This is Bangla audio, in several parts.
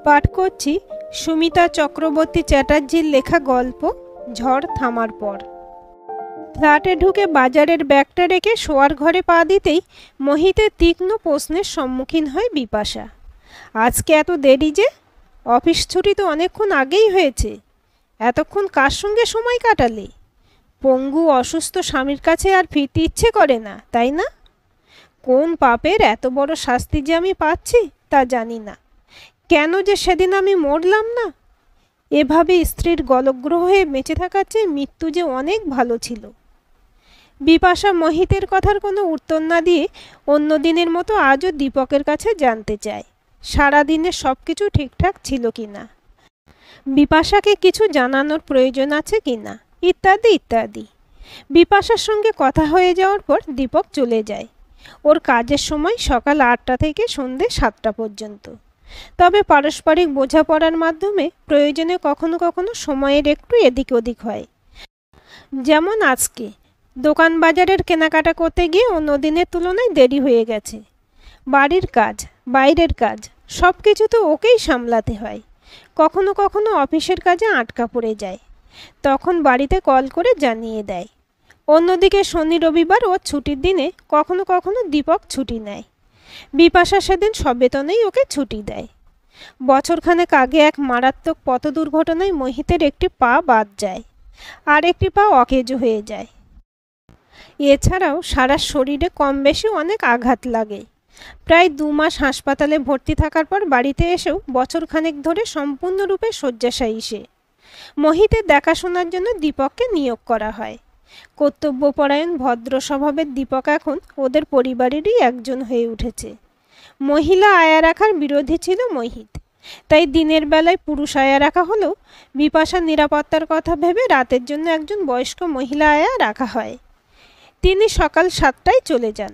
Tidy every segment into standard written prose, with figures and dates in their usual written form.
পাঠ করছি সুমিতা চক্রবর্তী চ্যাটার্জির লেখা গল্প ঝড় থামার পর। ফ্ল্যাটে ঢুকে বাজারের ব্যাগটা রেখে শোয়ার ঘরে পা দিতেই মোহিতের তীক্ষ্ণ প্রশ্নের সম্মুখীন হয় বিপাশা। আজকে এত দেরি যে? অফিস ছুটি তো অনেকক্ষণ আগেই হয়েছে। এতক্ষণ কার সঙ্গে সময় কাটালে? পঙ্গু অসুস্থ স্বামীর কাছে আর ফিরতে ইচ্ছে করে না, তাই না? কোন পাপের এত বড় শাস্তি যে আমি পাচ্ছি তা জানি না। কেন যে সেদিন আমি মরলাম না? এভাবে স্ত্রীর গলগ্রহ হয়ে বেঁচে থাকার চেয়ে মৃত্যু যে অনেক ভালো ছিল। বিপাশা মোহিতের কথার কোনো উত্তর না দিয়ে অন্য দিনের মতো আজও দীপকের কাছে জানতে চায় সারাদিনে সব কিছু ঠিকঠাক ছিল কি না, বিপাশাকে কিছু জানানোর প্রয়োজন আছে কি না, ইত্যাদি ইত্যাদি। বিপাশার সঙ্গে কথা হয়ে যাওয়ার পর দীপক চলে যায়। ওর কাজের সময় সকাল 8টা থেকে সন্ধ্যে 7টা পর্যন্ত। তবে পারস্পরিক বোঝাপড়ার মাধ্যমে প্রয়োজনে কখনো কখনো সময়ের একটু এদিক ওদিক হয়। যেমন আজকে দোকান বাজারের কেনাকাটা করতে গিয়ে অন্য দিনের তুলনায় দেরি হয়ে গেছে। বাড়ির কাজ, বাইরের কাজ সব কিছু তো ওকেই সামলাতে হয়। কখনো কখনো অফিসের কাজে আটকা পড়ে যায়, তখন বাড়িতে কল করে জানিয়ে দেয়। অন্যদিকে শনি রবিবার ও ছুটির দিনে কখনো কখনো দীপক ছুটি নেয়। বিপাশা সেদিন সবেতনেই ওকে ছুটি দেয়। বছরখানেক আগে এক মারাত্মক পথ দুর্ঘটনায় মোহিতের একটি পা বাদ যায়, আর একটি পা অকেজো হয়ে যায়। এছাড়াও সারা শরীরে কম বেশি অনেক আঘাত লাগে। প্রায় 2 মাস হাসপাতালে ভর্তি থাকার পর বাড়িতে এসেও বছরখানেক ধরে সম্পূর্ণরূপে শয্যাশায়ী সে। মোহিতের দেখাশোনার জন্য দীপককে নিয়োগ করা হয়। কর্তব্যপরায়ণ ভদ্র স্বভাবের দীপক এখন ওদের পরিবারেরই একজন হয়ে উঠেছে। মহিলা আয়া রাখার বিরোধী ছিল মোহিত, তাই দিনের বেলায় পুরুষ আয়া রাখা হলেও বিপাশার নিরাপত্তার কথা ভেবে রাতের জন্য একজন বয়স্ক মহিলা আয়া রাখা হয়। তিনি সকাল 7টায় চলে যান।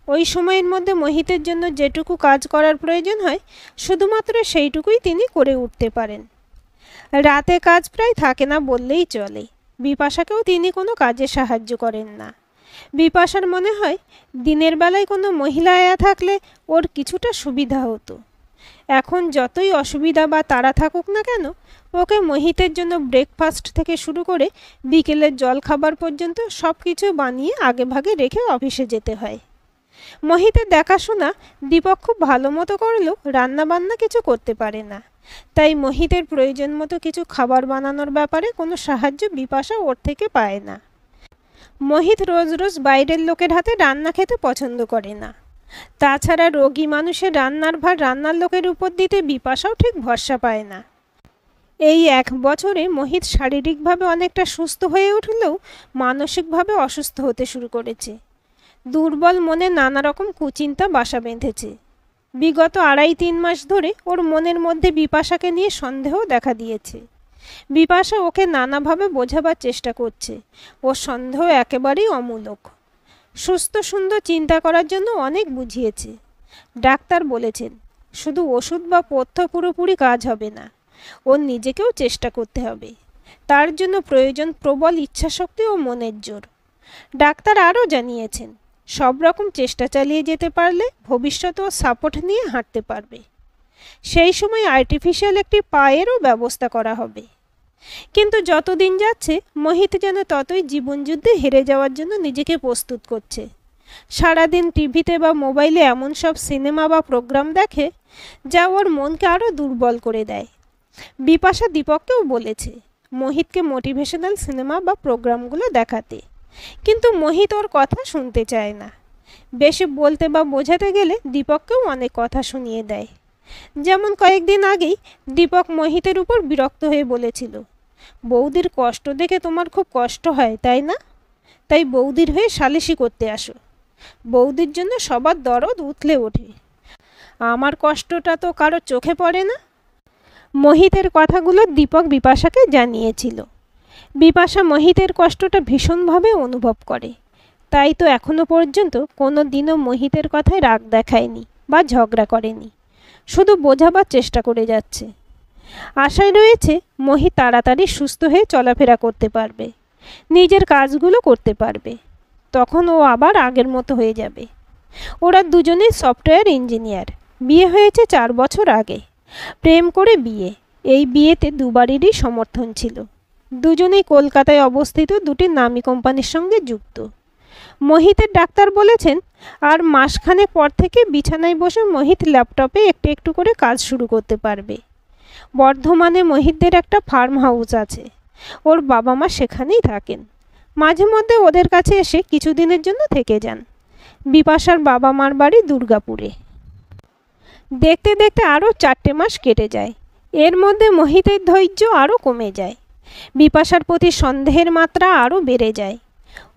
ওই সময়ের মধ্যে মোহিতের জন্য যেটুকু কাজ করার প্রয়োজন হয় শুধুমাত্র সেইটুকুই তিনি করে উঠতে পারেন। রাতে কাজ প্রায় থাকে না বললেই চলে। বিপাশাকেও তিনি কোনো কাজে সাহায্য করেন না। বিপাশার মনে হয় দিনের বেলায় কোনো মহিলা আয়া থাকলে ওর কিছুটা সুবিধা হতো। এখন যতই অসুবিধা বা তাড়া থাকুক না কেন, ওকে মোহিতের জন্য ব্রেকফাস্ট থেকে শুরু করে বিকেলের জল খাবার পর্যন্ত সব কিছু বানিয়ে আগেভাগে রেখে অফিসে যেতে হয়। মোহিতের দেখাশোনা দীপক খুব ভালো মতো করলেও রান্নাবান্না কিছু করতে পারে না। তাই মোহিতের প্রয়োজন মতো কিছু খাবার বানানোর ব্যাপারে কোনো সাহায্য বিপাশা ওর থেকে পায় না। মোহিত রোজ রোজ বাইরের লোকের হাতে রান্না খেতে পছন্দ করে না। তাছাড়া রোগী মানুষের রান্নার ভার রান্নার লোকের উপর দিতে বিপাশাও ঠিক ভরসা পায় না। এই 1 বছরে মোহিত শারীরিকভাবে অনেকটা সুস্থ হয়ে উঠলেও মানসিকভাবে অসুস্থ হতে শুরু করেছে। দুর্বল মনে নানা রকম কুচিন্তা বাসা বেঁধেছে। বিগত 2.5-3 মাস ধরে ওর মনের মধ্যে বিপাশাকে নিয়ে সন্দেহ দেখা দিয়েছে। বিপাশা ওকে নানাভাবে বোঝাবার চেষ্টা করছে ওর সন্দেহ একেবারেই অমূলক। সুস্থ সুন্দর চিন্তা করার জন্য অনেক বুঝিয়েছে। ডাক্তার বলেছেন শুধু ওষুধ বা পথ্য পুরোপুরি কাজ হবে না, ওর নিজেকেও চেষ্টা করতে হবে। তার জন্য প্রয়োজন প্রবল ইচ্ছাশক্তি ও মনের জোর। ডাক্তার আরও জানিয়েছেন সব রকম চেষ্টা চালিয়ে যেতে পারলে ভবিষ্যতে ও সাপোর্ট নিয়ে হাঁটতে পারবে। সেই সময় আর্টিফিশিয়াল একটি পায়েরও ব্যবস্থা করা হবে। কিন্তু যত দিন যাচ্ছে মোহিত যেন ততই জীবনযুদ্ধে হেরে যাওয়ার জন্য নিজেকে প্রস্তুত করছে। সারাদিন টিভিতে বা মোবাইলে এমন সব সিনেমা বা প্রোগ্রাম দেখে যা ওর মনকে আরও দুর্বল করে দেয়। বিপাশা দীপককেও বলেছে মোহিতকে মোটিভেশনাল সিনেমা বা প্রোগ্রামগুলো দেখাতে, কিন্তু মোহিত ওর কথা শুনতে চায় না। বেশি বলতে বা বোঝাতে গেলে দীপককেও অনেক কথা শুনিয়ে দেয়। যেমন কয়েকদিন আগেই দীপক মোহিতের উপর বিরক্ত হয়ে বলেছিল, বৌদির কষ্ট দেখে তোমার খুব কষ্ট হয় তাই না? তাই বৌদির হয়ে সালিশি করতে আসো। বৌদির জন্য সবার দরদ উথলে ওঠে, আমার কষ্টটা তো কারো চোখে পড়ে না। মোহিতের কথাগুলো দীপক বিপাশাকে জানিয়েছিল। বিপাশা মোহিতের কষ্টটা ভীষণভাবে অনুভব করে। তাই তো এখনো পর্যন্ত কোনো দিনও মোহিতের কথায় রাগ দেখায়নি বা ঝগড়া করেনি, শুধু বোঝাবার চেষ্টা করে যাচ্ছে। আশায় রয়েছে মোহিত তাড়াতাড়ি সুস্থ হয়ে চলাফেরা করতে পারবে, নিজের কাজগুলো করতে পারবে। তখন ও আবার আগের মতো হয়ে যাবে। ওরা দুজনেই সফটওয়্যার ইঞ্জিনিয়ার। বিয়ে হয়েছে 4 বছর আগে। প্রেম করে বিয়ে। এই বিয়েতে দুবারেরই সমর্থন ছিল। দুজনেই কলকাতায় অবস্থিত দুটি নামী কোম্পানির সঙ্গে যুক্ত। মোহিতের ডাক্তার বলেছেন আর মাসখানেক পর থেকে বিছানায় বসে মোহিত ল্যাপটপে একটু একটু করে কাজ শুরু করতে পারবে। বর্ধমানে মোহিতদের একটা ফার্ম হাউস আছে। ওর বাবা মা সেখানেই থাকেন। মাঝে মধ্যে ওদের কাছে এসে কিছুদিনের জন্য থেকে যান। বিপাশার বাবা মার বাড়ি দুর্গাপুরে। দেখতে দেখতে আরও 4টে মাস কেটে যায়। এর মধ্যে মোহিতের ধৈর্য আরও কমে যায়। বিপাশার প্রতি সন্দেহের মাত্রা আরও বেড়ে যায়।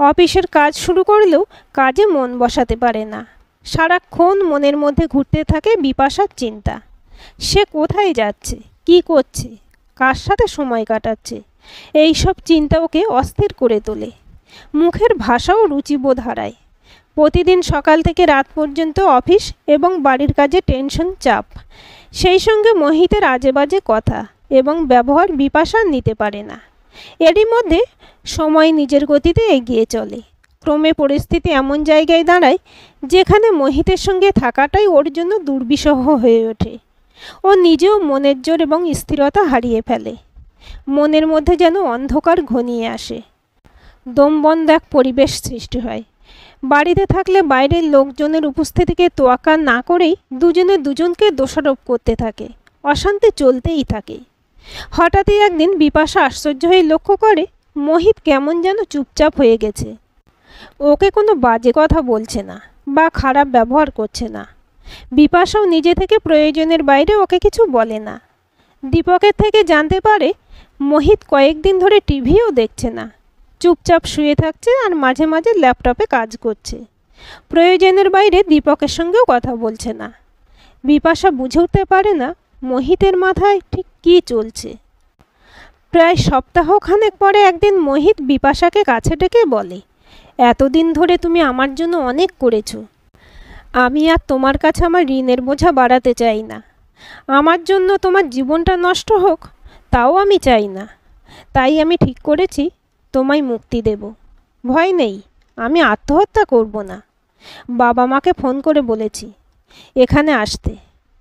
অফিসের কাজ শুরু করলেও কাজে মন বসাতে পারে না। সারাক্ষণ মনের মধ্যে ঘুরতে থাকে বিপাশার চিন্তা। সে কোথায় যাচ্ছে, কি করছে, কার সাথে সময় কাটাচ্ছে, এই সব চিন্তা ওকে অস্থির করে তোলে। মুখের ভাষাও রুচিবোধ হারায়। প্রতিদিন সকাল থেকে রাত পর্যন্ত অফিস এবং বাড়ির কাজে টেনশন, চাপ, সেই সঙ্গে মোহিতের আজে বাজে কথা এবং ব্যবহার বিপাশা নিতে পারে না। এরই মধ্যে সময় নিজের গতিতে এগিয়ে চলে। ক্রমে পরিস্থিতি এমন জায়গায় দাঁড়ায় যেখানে মোহিতের সঙ্গে থাকাটাই ওর জন্য দুর্বিষহ হয়ে ওঠে। ও নিজেও মনের জোর এবং স্থিরতা হারিয়ে ফেলে। মনের মধ্যে যেন অন্ধকার ঘনিয়ে আসে। দমবন্ধ এক পরিবেশ সৃষ্টি হয়। বাড়িতে থাকলে বাইরের লোকজনের উপস্থিতিকে তোয়াক্কা না করেই দুজনে দুজনকে দোষারোপ করতে থাকে। অশান্তি চলতেই থাকে। হঠাৎই একদিন বিপাশা আশ্চর্য হয়ে লক্ষ্য করে মোহিত কেমন যেন চুপচাপ হয়ে গেছে। ওকে কোনো বাজে কথা বলছে না বা খারাপ ব্যবহার করছে না। বিপাশাও নিজে থেকে প্রয়োজনের বাইরে ওকে কিছু বলে না। দীপকের থেকে জানতে পারে মোহিত কয়েকদিন ধরে টিভিও দেখছে না, চুপচাপ শুয়ে থাকছে আর মাঝে মাঝে ল্যাপটপে কাজ করছে। প্রয়োজনের বাইরে দীপকের সঙ্গেও কথা বলছে না। বিপাশা বুঝে উঠতে পারে না মোহিতের মাথায় ঠিক কী চলছে। প্রায় সপ্তাহখানেক পরে একদিন মোহিত বিপাশাকে কাছে ডেকে বলে, এতদিন ধরে তুমি আমার জন্য অনেক করেছো। আমি আর তোমার কাছে আমার ঋণের বোঝা বাড়াতে চাই না। আমার জন্য তোমার জীবনটা নষ্ট হোক তাও আমি চাই না। তাই আমি ঠিক করেছি তোমায় মুক্তি দেব। ভয় নেই, আমি আত্মহত্যা করব না। বাবা মাকে ফোন করে বলেছি এখানে আসতে।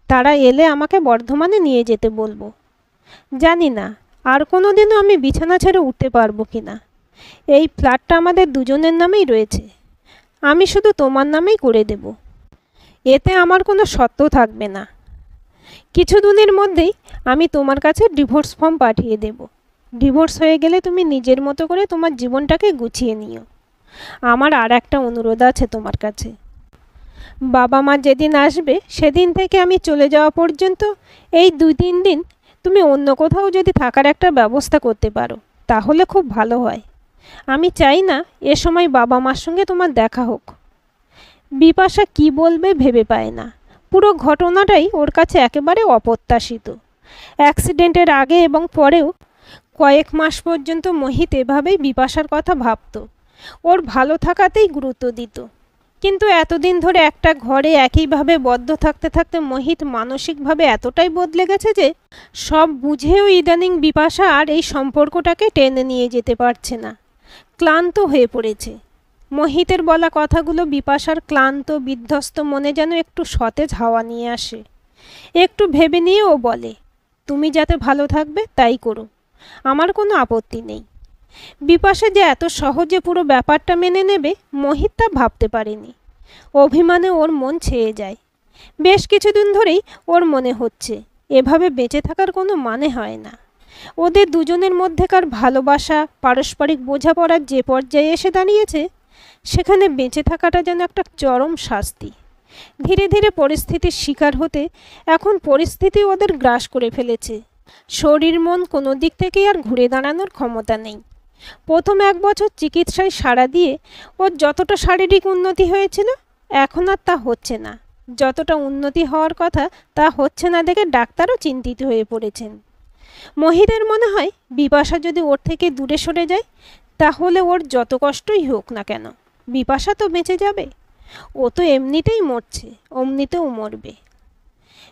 তারা এলে আমাকে বর্ধমানে নিয়ে যেতে বলবো। জানি না আর কোনো দিনও আমি বিছানা ছেড়ে উঠতে পারবো কি না। এই ফ্ল্যাটটা আমাদের দুজনের নামেই রয়েছে। আমি শুধু তোমার নামেই করে দেব। এতে আমার কোনো শর্ত থাকবে না। কিছুদিনের মধ্যেই আমি তোমার কাছে ডিভোর্স ফর্ম পাঠিয়ে দেব। ডিভোর্স হয়ে গেলে তুমি নিজের মতো করে তোমার জীবনটাকে গুছিয়ে নিও। আমার আর একটা অনুরোধ আছে তোমার কাছে। বাবা মা যেদিন আসবে সেদিন থেকে আমি চলে যাওয়া পর্যন্ত এই 2-3 দিন তুমি অন্য কোথাও যদি থাকার একটা ব্যবস্থা করতে পারো তাহলে খুব ভালো হয়। আমি চাই না এ সময় বাবা মার সঙ্গে তোমার দেখা হোক। বিপাশা কি বলবে ভেবে পায় না। পুরো ঘটনাটাই ওর কাছে একেবারে অপ্রত্যাশিত। অ্যাক্সিডেন্টের আগে এবং পরেও কয়েক মাস পর্যন্ত মোহিত এভাবেই বিপাশার কথা ভাবত। ওর ভালো থাকাতেই গুরুত্ব দিত। কিন্তু এতদিন ধরে একটা ঘরে একইভাবে বদ্ধ থাকতে থাকতে মোহিত মানসিকভাবে এতটাই বদলে গেছে যে সব বুঝেও ইদানিং বিপাশা আর এই সম্পর্কটাকে টেনে নিয়ে যেতে পারছে না। ক্লান্ত হয়ে পড়েছে। মোহিতের বলা কথাগুলো বিপাশার ক্লান্ত বিধ্বস্ত মনে যেন একটু সতেজ হাওয়া নিয়ে আসে। একটু ভেবে নিয়ে ও বলে, তুমি যাতে ভালো থাকবে তাই করো, আমার কোনো আপত্তি নেই। বিপাশা যে এত সহজে পুরো ব্যাপারটা মেনে নেবে মোহিত তা ভাবতে পারেনি। অভিমানে ওর মন ছেয়ে যায়। বেশ কিছুদিন ধরেই ওর মনে হচ্ছে এভাবে বেঁচে থাকার কোনো মানে হয় না। ওদের দুজনের মধ্যেকার ভালোবাসা, পারস্পরিক বোঝাপড়ার যে পর্যায়ে এসে দাঁড়িয়েছে সেখানে বেঁচে থাকাটা যেন একটা চরম শাস্তি। ধীরে ধীরে পরিস্থিতির শিকার হতে এখন পরিস্থিতি ওদের গ্রাস করে ফেলেছে। শরীর মন কোনো দিক থেকেই আর ঘুরে দাঁড়ানোর ক্ষমতা নেই। প্রথম 1 বছর চিকিৎসায় সাড়া দিয়ে ওর যতটা শারীরিক উন্নতি হয়েছিল এখন আর তা হচ্ছে না। যতটা উন্নতি হওয়ার কথা তা হচ্ছে না দেখে ডাক্তারও চিন্তিত হয়ে পড়েছেন। মোহিতের মনে হয় বিপাশা যদি ওর থেকে দূরে সরে যায় তাহলে ওর যত কষ্টই হোক না কেন বিপাশা তো বেঁচে যাবে। ও তো এমনিতেই মরছে, অমনিতেও মরবে।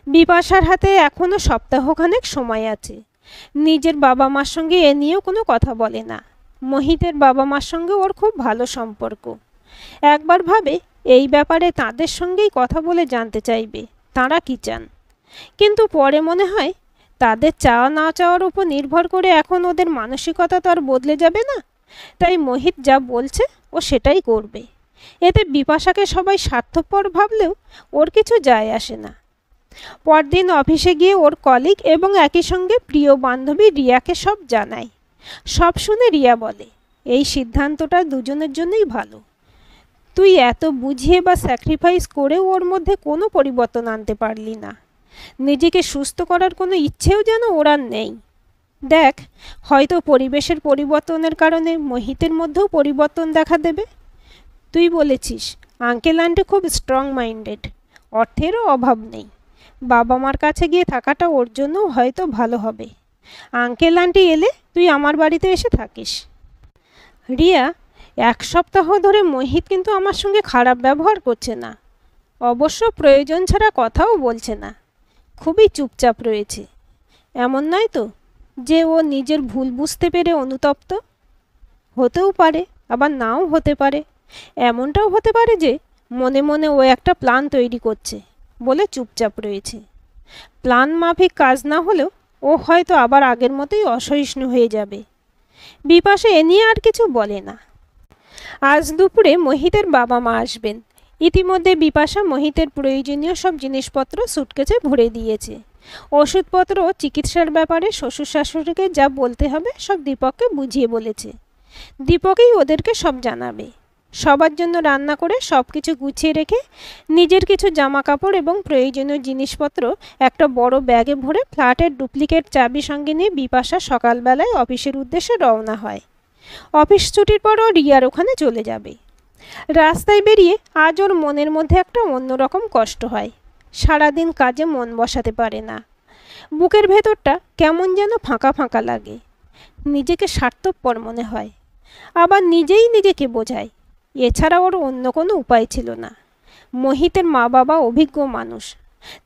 বিপাশার হাতে এখনও সপ্তাহখানেক সময় আছে। নিজের বাবা মার সঙ্গে এ নিয়েও কোনো কথা বলে না। মোহিতের বাবা মার সঙ্গে ওর খুব ভালো সম্পর্ক। একবার ভাবে এই ব্যাপারে তাদের সঙ্গেই কথা বলে জানতে চাইবে তাঁরা কি চান। কিন্তু পরে মনে হয় তাদের চাওয়া না চাওয়ার উপর নির্ভর করে এখন ওদের মানসিকতা তো আর বদলে যাবে না। তাই মোহিত যা বলছে ও সেটাই করবে। এতে বিপাশাকে সবাই স্বার্থপর ভাবলেও ওর কিছু যায় আসে না। পরদিন অফিসে গিয়ে ওর কলিগ এবং একই সঙ্গে প্রিয় বান্ধবী রিয়াকে সব জানায়। সব শুনে রিয়া বলে, এই সিদ্ধান্তটা দুজনের জন্যই ভালো। তুই এত বুঝিয়ে বা স্যাক্রিফাইস করেও ওর মধ্যে কোনো পরিবর্তন আনতে পারলি না। নিজেকে সুস্থ করার কোনো ইচ্ছেও যেন ওর আর নেই। দেখ, হয়তো পরিবেশের পরিবর্তনের কারণে মোহিতের মধ্যেও পরিবর্তন দেখা দেবে। তুই বলেছিস আঙ্কেল আন্টি খুব স্ট্রং মাইন্ডেড, অর্থেরও অভাব নেই। বাবা মার কাছে গিয়ে থাকাটা ওর জন্য হয়তো ভালো হবে। আঙ্কেল আন্টি এলে তুই আমার বাড়িতে এসে থাকিস। রিয়া, 1 সপ্তাহ ধরে মোহিত কিন্তু আমার সঙ্গে খারাপ ব্যবহার করছে না। অবশ্য প্রয়োজন ছাড়া কথাও বলছে না, খুবই চুপচাপ রয়েছে। এমন নয় তো যে ও নিজের ভুল বুঝতে পেরে অনুতপ্ত? হতেও পারে, আবার নাও হতে পারে। এমনটাও হতে পারে যে মনে মনে ও একটা প্ল্যান তৈরি করছে বলে চুপচাপ রয়েছে। প্ল্যান মাফিক কাজ না হলেও ও হয়তো আবার আগের মতোই অসহিষ্ণু হয়ে যাবে। বিপাশা এ নিয়ে আর কিছু বলে না। আজ দুপুরে মোহিতের বাবা মা আসবেন। ইতিমধ্যে বিপাশা মোহিতের প্রয়োজনীয় সব জিনিসপত্র সুটকেসে ভরে দিয়েছে। ওষুধপত্র ও চিকিৎসার ব্যাপারে শ্বশুর শাশুড়িকে যা বলতে হবে সব দীপককে বুঝিয়ে বলেছে। দীপকই ওদেরকে সব জানাবে। সবার জন্য রান্না করে সব কিছু গুছিয়ে রেখে নিজের কিছু জামা কাপড় এবং প্রয়োজনীয় জিনিসপত্র একটা বড় ব্যাগে ভরে ফ্ল্যাটের ডুপ্লিকেট চাবি সঙ্গে নিয়ে বিপাশা সকালবেলায় অফিসের উদ্দেশ্যে রওনা হয়। অফিস ছুটির পরও রিয়ার ওখানে চলে যাবে। রাস্তায় বেরিয়ে আজ ওর মনের মধ্যে একটা অন্যরকম কষ্ট হয়। সারাদিন কাজে মন বসাতে পারে না। বুকের ভেতরটা কেমন যেন ফাঁকা ফাঁকা লাগে। নিজেকে স্বার্থপর মনে হয়, আবার নিজেই নিজেকে বোঝায় এছাড়া ওর অন্য কোনো উপায় ছিল না। মোহিতের মা বাবা অভিজ্ঞ মানুষ,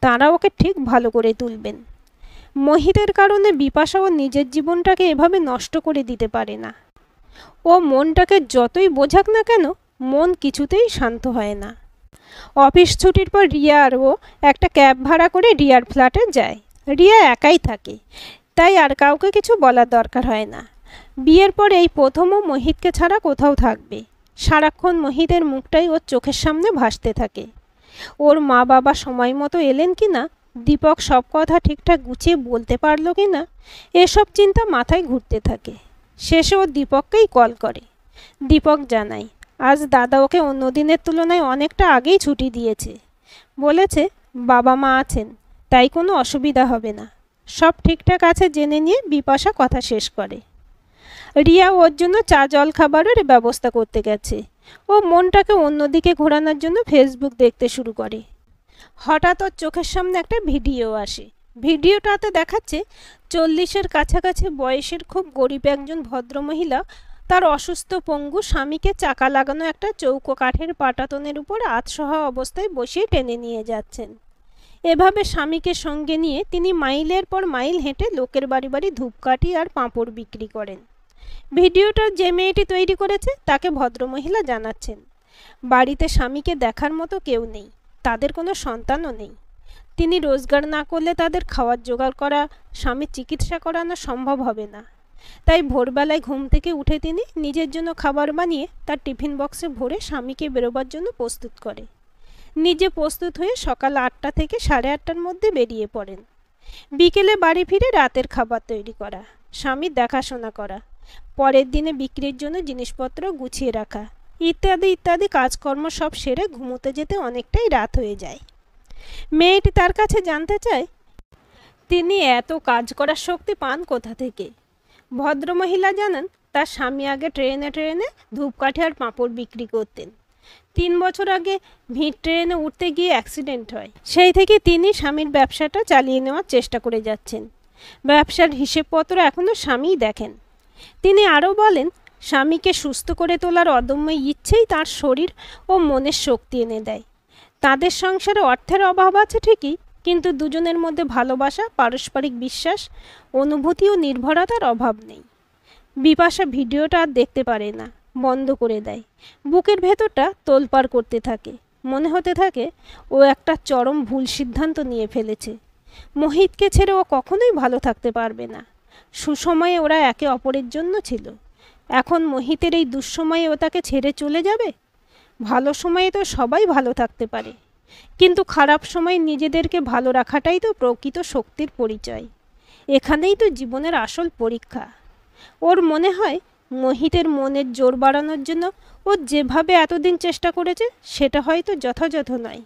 তারা ওকে ঠিক ভালো করে তুলবেন। মোহিতের কারণে বিপাশা ও নিজের জীবনটাকে এভাবে নষ্ট করে দিতে পারে না। ও মনটাকে যতই বোঝাক না কেন, মন কিছুতেই শান্ত হয় না। অফিস ছুটির পর রিয়া আর ও একটা ক্যাব ভাড়া করে রিয়ার ফ্ল্যাটে যায়। রিয়া একাই থাকে, তাই আর কাউকে কিছু বলার দরকার হয় না। বিয়ের পর এই প্রথমও মোহিতকে ছাড়া কোথাও থাকবে। সারাক্ষণ মোহিতের মুখটাই ওর চোখের সামনে ভাসতে থাকে। ওর মা বাবা সময় মতো এলেন কি না, দীপক সব কথা ঠিকঠাক গুছিয়ে বলতে পারলো কি না, এসব চিন্তা মাথায় ঘুরতে থাকে। শেষে ও দীপককেই কল করে। দীপক জানায় আজ দাদা ওকে অন্য দিনের তুলনায় অনেকটা আগেই ছুটি দিয়েছে। বলেছে বাবা মা আছেন, তাই কোনো অসুবিধা হবে না। সব ঠিকঠাক আছে জেনে নিয়ে বিপাশা কথা শেষ করে। রিয়া ওর জন্য চা জল খাবারের ব্যবস্থা করতে গেছে। ও মনটাকে অন্যদিকে ঘোরানোর জন্য ফেসবুক দেখতে শুরু করে। হঠাৎ ওর চোখের সামনে একটা ভিডিও আসে। ভিডিওটাতে দেখাচ্ছে 40-এর কাছাকাছি বয়সের খুব গরিব একজন ভদ্রমহিলা তার অসুস্থ পঙ্গু স্বামীকে চাকা লাগানো একটা চৌকো কাঠের পাটাতনের উপর আধশোয়া অবস্থায় বসিয়ে টেনে নিয়ে যাচ্ছেন। এভাবে স্বামীকে সঙ্গে নিয়ে তিনি মাইলের পর মাইল হেঁটে লোকের বাড়ি বাড়ি ধূপকাঠি আর পাঁপড় বিক্রি করেন। ভিডিওটা যে মেয়েটি তৈরি করেছে তাকে ভদ্রমহিলা জানাচ্ছেন বাড়িতে স্বামীকে দেখার মতো কেউ নেই, তাদের কোনো সন্তানও নেই। তিনি রোজগার না করলে তাদের খাওয়ার জোগাড় করা, স্বামীর চিকিৎসা করানো সম্ভব হবে না। তাই ভোরবেলায় ঘুম থেকে উঠে তিনি নিজের জন্য খাবার বানিয়ে তার টিফিন বক্সে ভরে স্বামীকে বেরোবার জন্য প্রস্তুত করে। নিজে প্রস্তুত হয়ে সকাল 8টা থেকে 8:30টার মধ্যে বেরিয়ে পড়েন। বিকেলে বাড়ি ফিরে রাতের খাবার তৈরি করা, স্বামীর দেখাশোনা করা, পরের দিনে বিক্রির জন্য জিনিসপত্র গুছিয়ে রাখা ইত্যাদি ইত্যাদি কাজকর্ম সব সেরে ঘুমোতে যেতে অনেকটাই রাত হয়ে যায়। মেয়েটি তার কাছে জানতে চায় তিনি এত কাজ করার শক্তি পান কোথা থেকে। ভদ্রমহিলা জানান তার স্বামী আগে ট্রেনে ট্রেনে ধূপকাঠি আর পাঁপড় বিক্রি করতেন। 3 বছর আগে ভিড় ট্রেনে উঠতে গিয়ে অ্যাক্সিডেন্ট হয়। সেই থেকে তিনি স্বামীর ব্যবসাটা চালিয়ে নেওয়ার চেষ্টা করে যাচ্ছেন। ব্যবসার হিসেবপত্র এখনও স্বামীই দেখেন। তিনি আরও বলেন স্বামীকে সুস্থ করে তোলার অদম্য ইচ্ছেই তার শরীর ও মনের শক্তি এনে দেয়। তাদের সংসারে অর্থের অভাব আছে ঠিকই, কিন্তু দুজনের মধ্যে ভালোবাসা, পারস্পরিক বিশ্বাস, অনুভূতি ও নির্ভরতার অভাব নেই। বিপাশা ভিডিওটা আর দেখতে পারে না, বন্ধ করে দেয়। বুকের ভেতরটা তোলপাড় করতে থাকে। মনে হতে থাকে ও একটা চরম ভুল সিদ্ধান্ত নিয়ে ফেলেছে। মোহিতকে ছেড়ে ও কখনোই ভালো থাকতে পারবে না। সুসময়ে ওরা একে অপরের জন্য ছিল, এখন মোহিতের এই দুঃসময়ে ও তাকে ছেড়ে চলে যাবে? ভালো সময়ে তো সবাই ভালো থাকতে পারে, কিন্তু খারাপ সময়ে নিজেদেরকে ভালো রাখাটাই তো প্রকৃত শক্তির পরিচয়। এখানেই তো জীবনের আসল পরীক্ষা। ওর মনে হয় মোহিতের মনের জোর বাড়ানোর জন্য ও যেভাবে এতদিন চেষ্টা করেছে সেটা হয়তো যথাযথ নয়।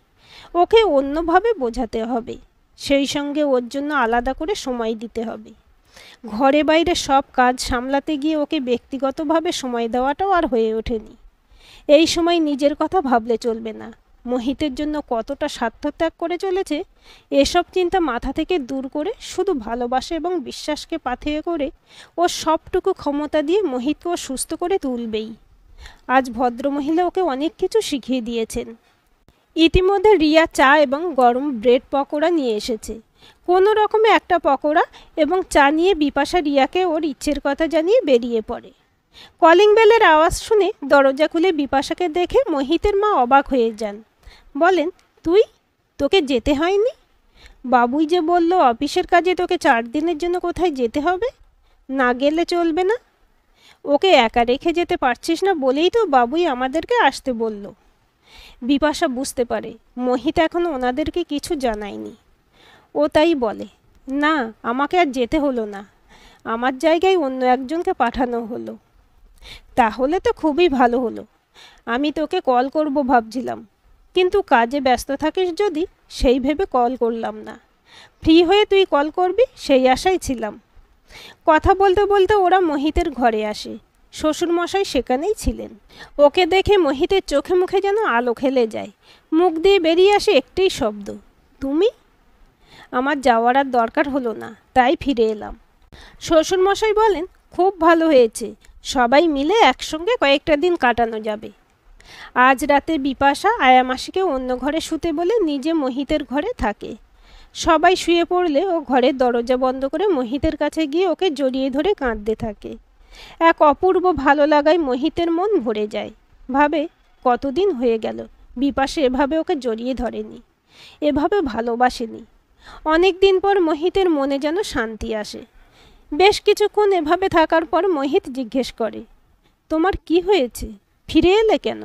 ওকে অন্যভাবে বোঝাতে হবে, সেই সঙ্গে ওর জন্য আলাদা করে সময় দিতে হবে। ঘরে বাইরে সব কাজ সামলাতে গিয়ে ওকে ব্যক্তিগতভাবে সময় দেওয়াটাও আর হয়ে ওঠেনি। এই সময় নিজের কথা ভাবলে চলবে না। মোহিতের জন্য কতটা স্বার্থত্যাগ করে চলেছে এসব চিন্তা মাথা থেকে দূর করে শুধু ভালোবাসা এবং বিশ্বাসকে পাথেয় করে ও সবটুকু ক্ষমতা দিয়ে মোহিতকে ও সুস্থ করে তুলবেই। আজ ভদ্রমহিলা ওকে অনেক কিছু শিখিয়ে দিয়েছেন। ইতিমধ্যে রিয়া চা এবং গরম ব্রেড পকোড়া নিয়ে এসেছে। কোনো রকমে একটা পকোড়া এবং চা নিয়ে বিপাশা রিয়াকে ওর ইচ্ছের কথা জানিয়ে বেরিয়ে পড়ে। কলিং বেলের আওয়াজ শুনে দরজা খুলে বিপাশাকে দেখে মোহিতের মা অবাক হয়ে যান। বলেন, তুই? তোকে যেতে হয়নি? বাবুই যে বলল অফিসের কাজে তোকে 4 দিনের জন্য কোথায় যেতে হবে, না গেলে চলবে না। ওকে একা রেখে যেতে পারছিস না বলেই তো বাবুই আমাদেরকে আসতে বলল। বিপাশা বুঝতে পারে মোহিত এখনও ওনাদেরকে কিছু জানায়নি। ও তাই বলে, না আমাকে আর যেতে হলো না, আমার জায়গায় অন্য একজনকে পাঠানো হলো। তাহলে তো খুবই ভালো হলো। আমি তোকে কল করব ভাবছিলাম, কিন্তু কাজে ব্যস্ত থাকিস যদি সেই ভেবে কল করলাম না। ফ্রি হয়ে তুই কল করবি সেই আশায় ছিলাম। কথা বলতে বলতে ওরা মোহিতের ঘরে আসে। শ্বশুরমশাই সেখানেই ছিলেন। ওকে দেখে মোহিতের চোখে মুখে যেন আলো খেলে যায়। মুখ দিয়ে বেরিয়ে আসে একটাই শব্দ, তুমি? আমার যাওয়ার আর দরকার হলো না, তাই ফিরে এলাম। শ্বশুরমশাই বলেন, খুব ভালো হয়েছে, সবাই মিলে একসঙ্গে কয়েকটা দিন কাটানো যাবে। আজ রাতে বিপাশা আয়া মাসিকে অন্য ঘরে শুতে বলে নিজে মোহিতের ঘরে থাকে। সবাই শুয়ে পড়লে ও ঘরের দরজা বন্ধ করে মোহিতের কাছে গিয়ে ওকে জড়িয়ে ধরে কাঁদতে থাকে। এক অপূর্ব ভালো লাগায় মোহিতের মন ভরে যায়। ভাবে, কতদিন হয়ে গেল বিপাশা এভাবে ওকে জড়িয়ে ধরেনি, এভাবে ভালোবাসেনি। অনেক দিন পর মোহিতের মনে যেন শান্তি আসে। বেশ কিছুক্ষণ এভাবে থাকার পর মোহিত জিজ্ঞেস করে, তোমার কি হয়েছে, ফিরে এলে কেন?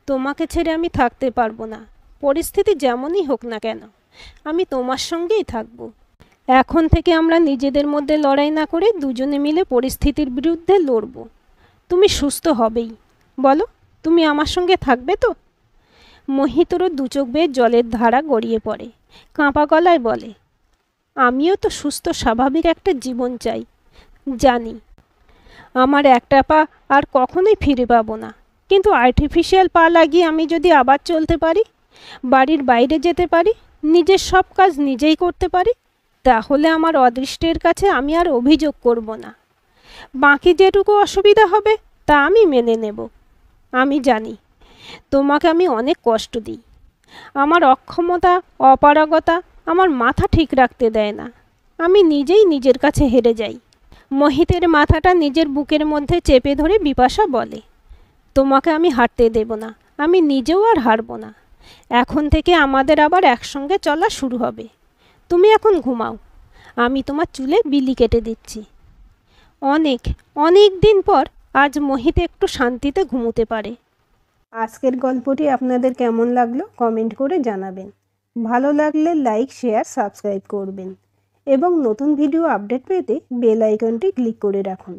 তোমাকে ছেড়ে আমি থাকতে পারবো না, পরিস্থিতি যেমনই হোক না কেন আমি তোমার সঙ্গেই থাকব। এখন থেকে আমরা নিজেদের মধ্যে লড়াই না করে দুজনে মিলে পরিস্থিতির বিরুদ্ধে লড়ব। তুমি সুস্থ হবেই। বলো, তুমি আমার সঙ্গে থাকবে তো? মোহিতেরও দুচোখ বেয়ে জলের ধারা গড়িয়ে পড়ে। কাঁপা গলায় বলে, আমিও তো সুস্থ স্বাভাবিক একটা জীবন চাই। জানি আমার একটা পা আর কখনোই ফিরে পাবো না, কিন্তু আর্টিফিশিয়াল পা লাগিয়ে আমি যদি আবার চলতে পারি, বাড়ির বাইরে যেতে পারি, নিজের সব কাজ নিজেই করতে পারি, তাহলে আমার অদৃষ্টের কাছে আমি আর অভিযোগ করব না। বাকি যেটুকু অসুবিধা হবে তা আমি মেনে নেব। আমি জানি তোমাকে আমি অনেক কষ্ট দিই। আমার অক্ষমতা, অপারগতা আমার মাথা ঠিক রাখতে দেয় না। আমি নিজেই নিজের কাছে হেরে যাই। মোহিতের মাথাটা নিজের বুকের মধ্যে চেপে ধরে বিপাশা বলে, তোমাকে আমি হারতে দেব না, আমি নিজেও আর হারব না। এখন থেকে আমাদের আবার একসঙ্গে চলা শুরু হবে। তুমি এখন ঘুমাও, আমি তোমার চুলে বিলি কেটে দিচ্ছি। অনেক অনেক দিন পর আজ মোহিত একটু শান্তিতে ঘুমোতে পারে। আজকের গল্পটি আপনাদের কেমন লাগলো কমেন্ট করে জানাবেন। ভালো লাগলে লাইক, শেয়ার, সাবস্ক্রাইব করবেন এবং নতুন ভিডিও আপডেট পেতে বেল আইকনটি ক্লিক করে রাখুন।